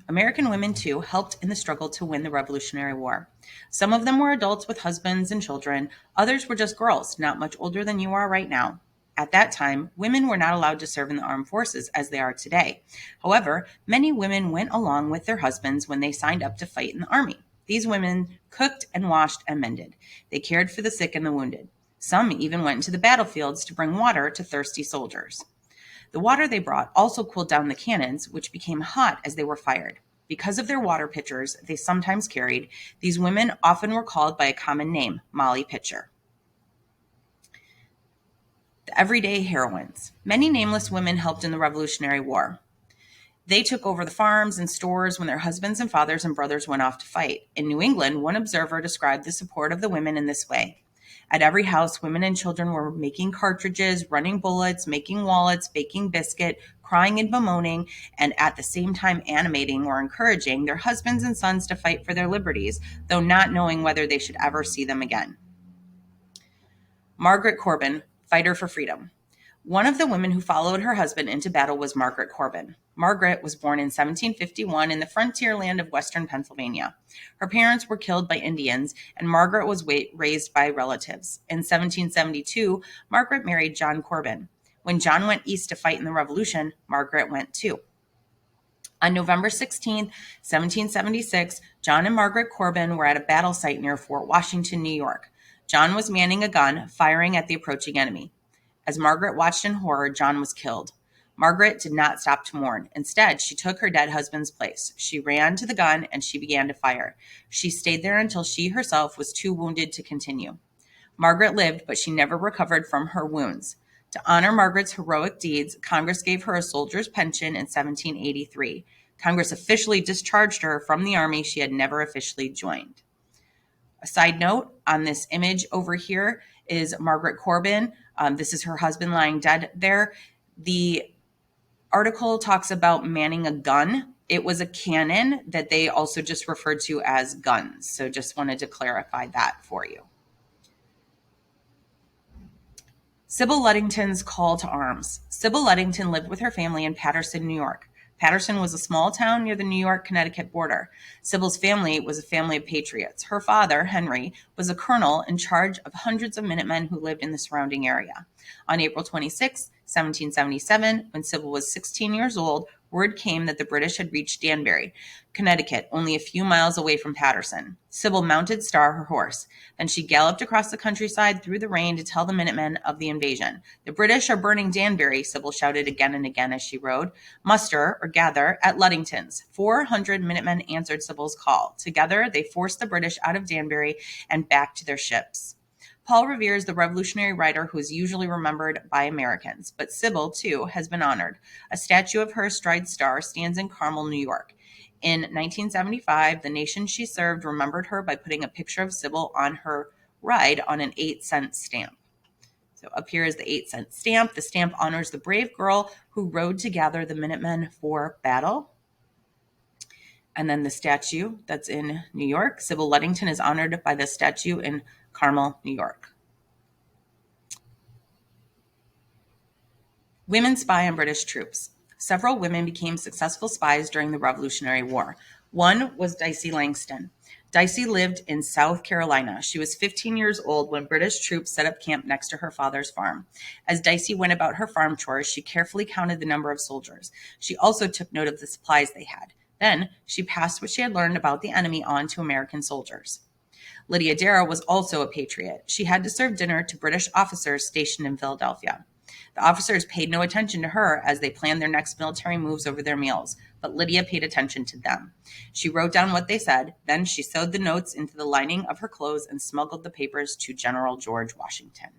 American women, too, helped in the struggle to win the Revolutionary War. Some of them were adults with husbands and children, others were just girls, not much older than you are right now. At that time, women were not allowed to serve in the armed forces as they are today. However, many women went along with their husbands when they signed up to fight in the army. These women cooked and washed and mended. They cared for the sick and the wounded. Some even went into the battlefields to bring water to thirsty soldiers. The water they brought also cooled down the cannons, which became hot as they were fired. Because of their water pitchers they sometimes carried, these women often were called by a common name, Molly Pitcher. The everyday heroines. Many nameless women helped in the Revolutionary War. They took over the farms and stores when their husbands and fathers and brothers went off to fight. In New England, one observer described the support of the women in this way. At every house, women and children were making cartridges, running bullets, making wallets, baking biscuit, crying and bemoaning, and at the same time animating or encouraging their husbands and sons to fight for their liberties, though not knowing whether they should ever see them again. Margaret Corbin, fighter for freedom. One of the women who followed her husband into battle was Margaret Corbin. Margaret was born in 1751 in the frontier land of western Pennsylvania. Her parents were killed by Indians, and Margaret was raised by relatives. In 1772, Margaret married John Corbin. When John went east to fight in the Revolution, Margaret went too. On November 16, 1776, John and Margaret Corbin were at a battle site near Fort Washington, New York. John was manning a gun, firing at the approaching enemy. As Margaret watched in horror, John was killed. Margaret did not stop to mourn. Instead, she took her dead husband's place. She ran to the gun and she began to fire. She stayed there until she herself was too wounded to continue. Margaret lived, but she never recovered from her wounds. To honor Margaret's heroic deeds, Congress gave her a soldier's pension in 1783. Congress officially discharged her from the army she had never officially joined. A side note on this image over here is Margaret Corbin. This is her husband lying dead there. The article talks about manning a gun. It was a cannon that they also just referred to as guns. So just wanted to clarify that for you. Sybil Ludington's call to arms. Sybil Ludington lived with her family in Paterson, New York. Paterson was a small town near the New York-Connecticut border. Sybil's family was a family of patriots. Her father, Henry, was a colonel in charge of hundreds of Minutemen who lived in the surrounding area. On April 26, 1777, when Sybil was 16 years old, word came that the British had reached Danbury, Connecticut, only a few miles away from Paterson. Sybil mounted Star, her horse. Then she galloped across the countryside through the rain to tell the Minutemen of the invasion. "The British are burning Danbury," Sybil shouted again and again as she rode. "Muster, or gather, at Ludington's." 400 Minutemen answered Sybil's call. Together, they forced the British out of Danbury and back to their ships. Paul Revere is the Revolutionary writer who is usually remembered by Americans, but Sybil, too, has been honored. A statue of her astride Star stands in Carmel, New York. In 1975, the nation she served remembered her by putting a picture of Sybil on her ride on an 8-cent stamp. So up here is the 8-cent stamp. The stamp honors the brave girl who rode to gather the Minutemen for battle. And then the statue that's in New York, Sybil Ludington, is honored by the statue in Carmel, New York. Women spy on British troops. Several women became successful spies during the Revolutionary War. One was Dicey Langston. Dicey lived in South Carolina. She was 15 years old when British troops set up camp next to her father's farm. As Dicey went about her farm chores, she carefully counted the number of soldiers. She also took note of the supplies they had. Then she passed what she had learned about the enemy on to American soldiers. Lydia Darrow was also a patriot. She had to serve dinner to British officers stationed in Philadelphia. The officers paid no attention to her as they planned their next military moves over their meals, but Lydia paid attention to them. She wrote down what they said, then she sewed the notes into the lining of her clothes and smuggled the papers to General George Washington.